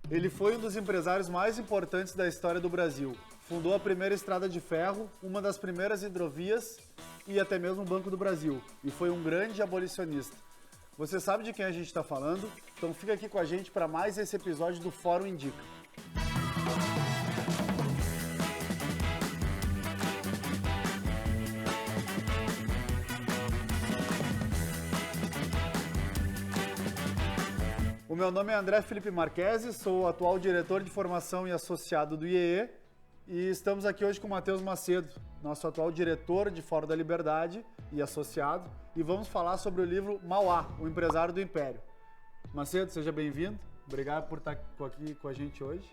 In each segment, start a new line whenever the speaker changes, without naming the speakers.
Ele foi um dos empresários mais importantes da história do Brasil. Fundou a primeira estrada de ferro, uma das primeiras hidrovias e até mesmo o Banco do Brasil. E foi um grande abolicionista. Você sabe de quem a gente está falando? Então fica aqui com a gente para mais esse episódio do Fórum Indica. O meu nome é André Felipe Marquesi, sou o atual diretor de formação e associado do IEE e estamos aqui hoje com o Matheus Macedo, nosso atual diretor de Fórum da Liberdade e associado, e vamos falar sobre o livro Mauá, o empresário do Império. Macedo, seja bem-vindo, obrigado por estar aqui com a gente hoje.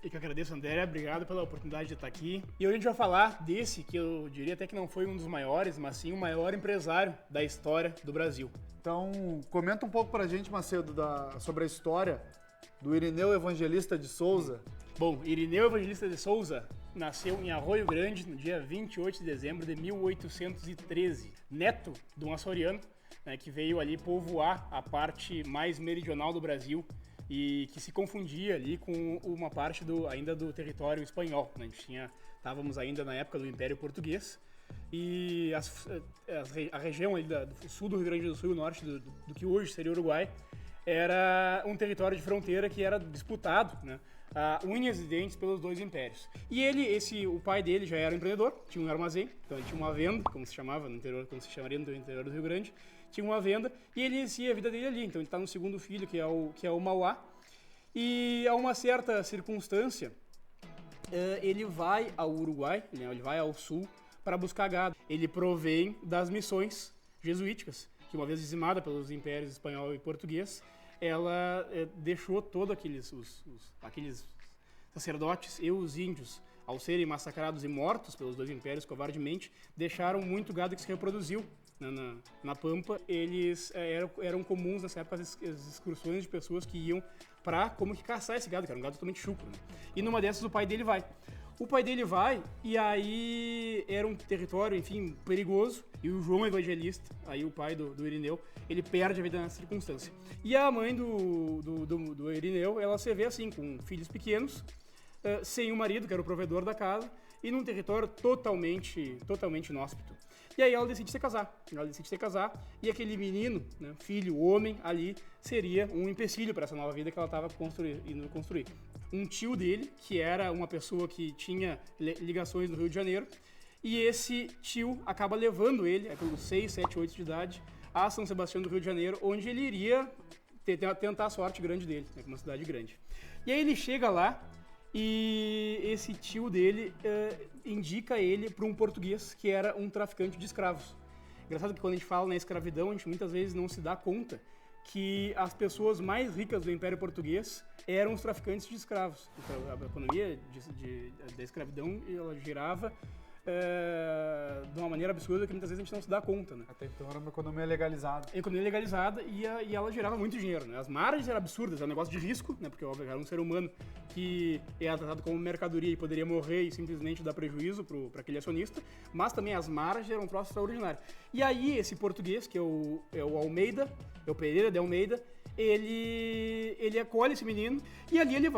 Eu que agradeço, André, obrigado pela oportunidade de estar aqui. E hoje a gente vai falar desse, que eu diria até que não foi um dos maiores, mas sim o maior empresário da história do Brasil.
Então, comenta um pouco pra gente, Macedo, sobre a história do Irineu Evangelista de Souza.
Bom, Irineu Evangelista de Souza nasceu em Arroio Grande no dia 28 de dezembro de 1813, neto de um açoriano, né, que veio ali povoar a parte mais meridional do Brasil e que se confundia ali com uma parte ainda do território espanhol. Né? Estávamos ainda na época do Império Português e a região ali do sul do Rio Grande do Sul e o norte do que hoje seria o Uruguai era um território de fronteira que era disputado, né, unhas e dentes pelos dois impérios. E o pai dele já era empreendedor, tinha um armazém, então ele tinha uma venda, como se chamava no interior, como se chamaria no interior do Rio Grande, tinha uma venda e ele inicia a vida dele ali. Então ele está no segundo filho, que é o Mauá, e a uma certa circunstância ele vai ao Uruguai, né, ele vai ao sul para buscar gado. Ele provém das missões jesuíticas, que uma vez dizimada pelos impérios espanhol e português, ela deixou todos aqueles sacerdotes e os índios, ao serem massacrados e mortos pelos dois impérios covardemente, deixaram muito gado que se reproduziu na Pampa. Eles eram comuns nessa época as excursões de pessoas que iam para como que caçar esse gado, que era um gado totalmente chucro. Né? E numa dessas o pai dele vai. O pai dele vai, e aí era um território, enfim, perigoso, e o João Evangelista, aí o pai do Irineu, ele perde a vida nessa circunstância. E a mãe do Irineu, ela se vê assim, com filhos pequenos, sem o marido, que era o provedor da casa, e num território totalmente inóspito. E aí ela decide se casar, e aquele menino, né, filho, homem, ali, seria um empecilho para essa nova vida que ela estava indo construir. Um tio dele, que era uma pessoa que tinha ligações no Rio de Janeiro, e esse tio acaba levando ele, pelos 6, 7, 8 de idade, a São Sebastião do Rio de Janeiro, onde ele iria tentar a sorte grande dele, né, uma cidade grande. E aí ele chega lá, e esse tio dele indica ele para um português que era um traficante de escravos. Engraçado que quando a gente fala na escravidão, a gente muitas vezes não se dá conta que as pessoas mais ricas do Império Português eram os traficantes de escravos. Então, a economia da escravidão ela girava de uma maneira absurda que muitas vezes a gente não se dá conta, né?
Até então era uma economia legalizada.
Economia legalizada e ela gerava muito dinheiro, né? As margens eram absurdas, era um negócio de risco, né? Porque óbvio, era um ser humano que era tratado como mercadoria e poderia morrer e simplesmente dar prejuízo para aquele acionista, mas também as margens eram um troço extraordinário. E aí esse português, que é o Almeida, é o Pereira de Almeida, ele acolhe esse menino e ali ele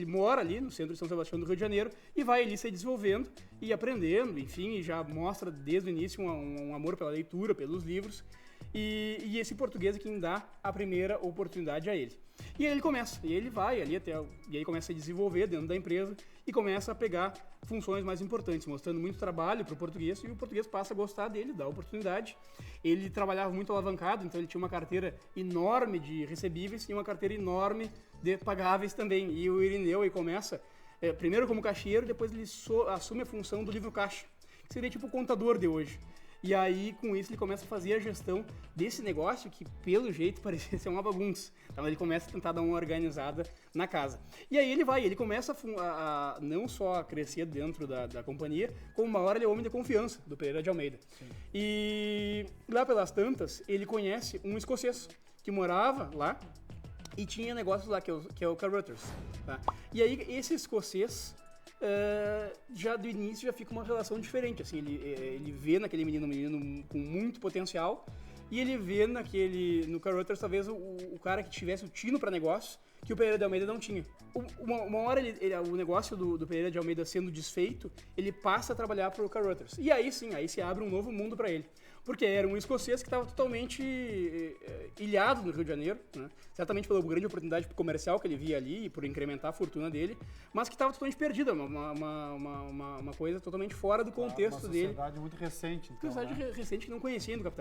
mora ali no centro de São Sebastião do Rio de Janeiro e vai ali se desenvolvendo e aprendendo, enfim, e já mostra desde o início um amor pela leitura, pelos livros, e esse português é quem dá a primeira oportunidade a ele. E aí ele começa, e ele vai ali e aí começa a desenvolver dentro da empresa e começa a pegar funções mais importantes, mostrando muito trabalho para o português, e o português passa a gostar dele, dá a oportunidade. Ele trabalhava muito alavancado, então ele tinha uma carteira enorme de recebíveis e uma carteira enorme de pagáveis também. E o Irineu aí começa, primeiro como caixeiro, depois ele assume a função do livro caixa, que seria tipo o contador de hoje. E aí, com isso, ele começa a fazer a gestão desse negócio que, pelo jeito, parecia ser uma bagunça. Então, ele começa a tentar dar uma organizada na casa. E aí, ele começa a não só a crescer dentro da companhia, como uma hora ele é homem de confiança do Pereira de Almeida. Sim. E lá pelas tantas, ele conhece um escocês que morava lá e tinha negócios lá, que é o Carruthers. Tá? E aí, esse escocês... já do início já fica uma relação diferente, assim, ele vê naquele menino um menino com muito potencial, e ele vê no Carruthers talvez o cara que tivesse o tino para negócio, que o Pereira de Almeida não tinha. Uma hora o negócio do Pereira de Almeida sendo desfeito, ele passa a trabalhar para o Caruthers. E aí sim, aí se abre um novo mundo para ele. Porque era um escocês que estava totalmente ilhado no Rio de Janeiro, né? Certamente pela grande oportunidade comercial que ele via ali e por incrementar a fortuna dele, mas que estava totalmente perdida, uma coisa totalmente fora do contexto dele.
Uma sociedade muito recente, então,
Uma sociedade recente que não conhecia ainda o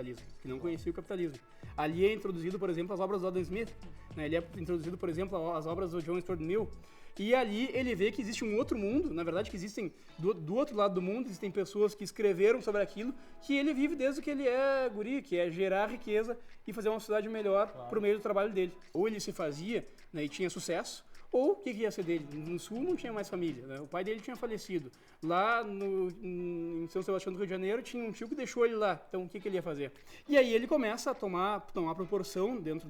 capitalismo, Ali é introduzido, por exemplo, as obras do Adam Smith, né? Ele é introduzido, por exemplo, as obras do John Stuart Mill. E ali ele vê que existe um outro mundo, na verdade que existem, do outro lado do mundo, existem pessoas que escreveram sobre aquilo, que ele vive desde que ele é guri, que é gerar riqueza e fazer uma sociedade melhor por meio do trabalho dele. Ou ele se fazia, né, e tinha sucesso, ou o que ia ser dele? No Sul não tinha mais família, né? O pai dele tinha falecido. Lá em São Sebastião do Rio de Janeiro tinha um tio que deixou ele lá. Então o que ele ia fazer? E aí ele começa a tomar proporção dentro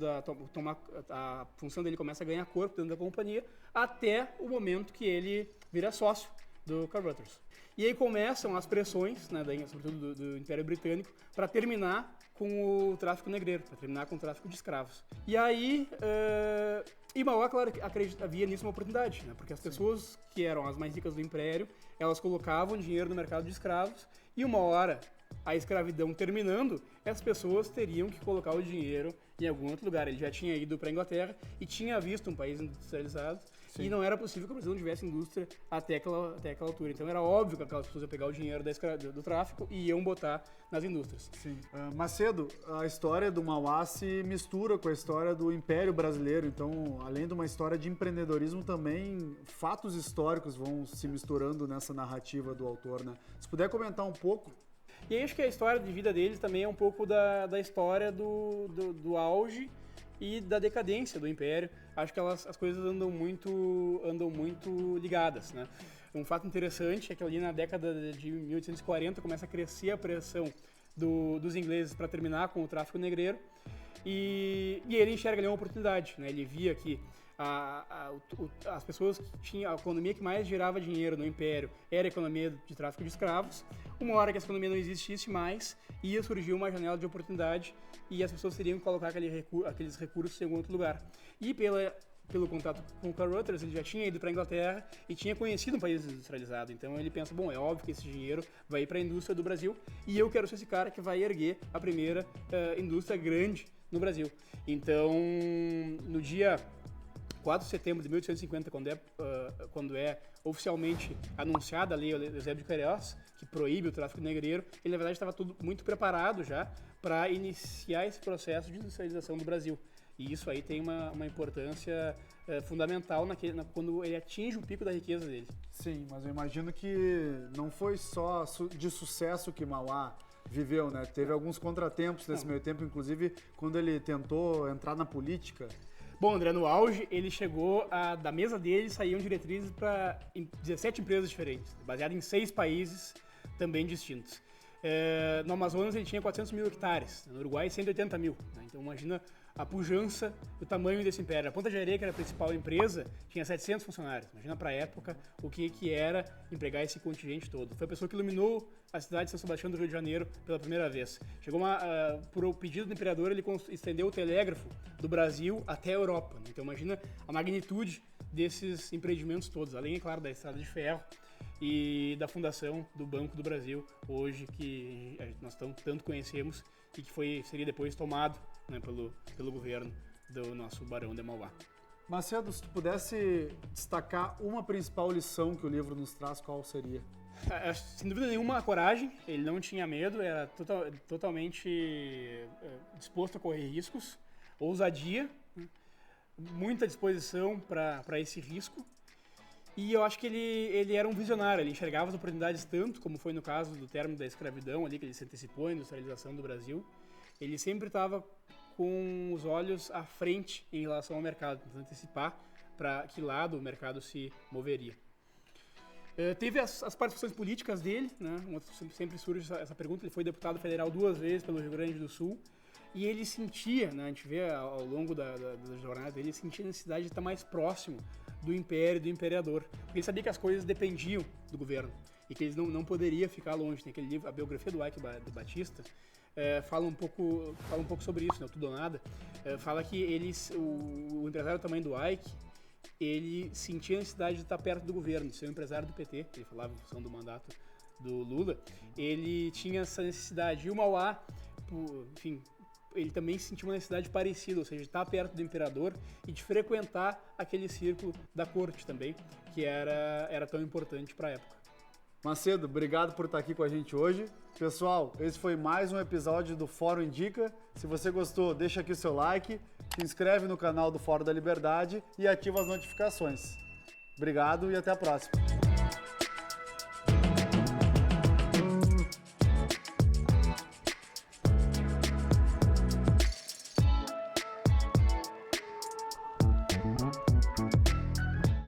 a função dele começa a ganhar corpo dentro da companhia até o momento que ele vira sócio do Caruthers. E aí começam as pressões, né, sobretudo do Império Britânico, para terminar com o tráfico negreiro, para terminar com o tráfico de escravos. E aí, Mauá, claro, havia nisso uma oportunidade, né, porque as pessoas que eram as mais ricas do Império, elas colocavam dinheiro no mercado de escravos, e uma hora a escravidão terminando, as pessoas teriam que colocar o dinheiro em algum outro lugar. Ele já tinha ido para a Inglaterra e tinha visto um país industrializado. Sim. E não era possível que o Brasil não tivesse indústria até aquela altura. Então era óbvio que aquelas pessoas iam pegar o dinheiro do tráfico e iam botar nas indústrias.
Sim. Macedo, a história do Mauá se mistura com a história do Império Brasileiro. Então, além de uma história de empreendedorismo, também fatos históricos vão se misturando nessa narrativa do autor, né? Se puder comentar um pouco.
E aí acho que a história de vida deles também é um pouco da história do auge e da decadência do Império. Acho que as coisas andam muito ligadas, né? Um fato interessante é que ali na década de 1840 começa a crescer a pressão dos ingleses para terminar com o tráfico negreiro e ele enxerga ali uma oportunidade, né? Ele via que as pessoas que tinham a economia que mais gerava dinheiro no Império era a economia de tráfico de escravos. Uma hora que essa economia não existisse mais, ia surgir uma janela de oportunidade e as pessoas teriam que colocar aqueles recursos em algum outro lugar. E pelo contato com o Caruthers, ele já tinha ido para a Inglaterra e tinha conhecido um país industrializado. Então ele pensa, bom, é óbvio que esse dinheiro vai ir para a indústria do Brasil e eu quero ser esse cara que vai erguer a primeira indústria grande no Brasil. Então, no dia 4 de setembro de 1850, quando é oficialmente anunciada a Lei Eusébio de Queiroz, que proíbe o tráfico negreiro, ele na verdade estava tudo muito preparado já para iniciar esse processo de industrialização do Brasil. E isso aí tem uma importância fundamental quando ele atinge o pico da riqueza dele.
Sim, mas eu imagino que não foi só de sucesso que Mauá viveu, né? Teve alguns contratempos nesse meio tempo, inclusive quando ele tentou entrar na política.
Bom, André, no auge, ele chegou da mesa dele saíam diretrizes para 17 empresas diferentes, baseadas em 6 países também distintos. No Amazonas ele tinha 400 mil hectares, no Uruguai 180 mil. Né? Então imagina a pujança do tamanho desse império. A Ponta de Areia, que era a principal empresa, tinha 700 funcionários. Imagina para a época o que era empregar esse contingente todo. Foi a pessoa que iluminou a cidade de São Sebastião do Rio de Janeiro pela primeira vez. Por pedido do imperador, ele estendeu o telégrafo do Brasil até a Europa. Né? Então imagina a magnitude desses empreendimentos todos, além, é claro, da estrada de ferro e da fundação do Banco do Brasil, hoje que nós tanto conhecemos e que seria depois tomado, né, pelo governo do nosso Barão de Mauá.
Macedo, se tu pudesse destacar uma principal lição que o livro nos traz, qual seria?
Sem dúvida nenhuma, a coragem. Ele não tinha medo, era totalmente disposto a correr riscos, ousadia, né, muita disposição para esse risco. E eu acho que ele era um visionário, ele enxergava as oportunidades tanto, como foi no caso do término da escravidão, ali que ele se antecipou à industrialização do Brasil. Ele sempre estava com os olhos à frente em relação ao mercado, tentando antecipar para que lado o mercado se moveria. Teve as participações políticas dele, né? Sempre surge essa pergunta, ele foi deputado federal 2 vezes pelo Rio Grande do Sul, e ele sentia, né, a gente vê ao longo da jornada dele, ele sentia a necessidade de estar mais próximo do império, do imperador, porque ele sabia que as coisas dependiam do governo e que eles não poderia ficar longe. Tem aquele livro, a biografia do Ike Batista, fala um pouco sobre isso, né? O Tudo ou Nada. Fala que o empresário do tamanho do Ike, ele sentia a necessidade de estar perto do governo, de ser um empresário do PT, ele falava em função do mandato do Lula, ele tinha essa necessidade. E o Mauá, enfim, ele também sentiu uma necessidade parecida, ou seja, de estar perto do imperador e de frequentar aquele círculo da corte também, que era tão importante para a época.
Macedo, obrigado por estar aqui com a gente hoje. Pessoal, esse foi mais um episódio do Fórum Indica. Se você gostou, deixa aqui o seu like, se inscreve no canal do Fórum da Liberdade e ativa as notificações. Obrigado e até a próxima.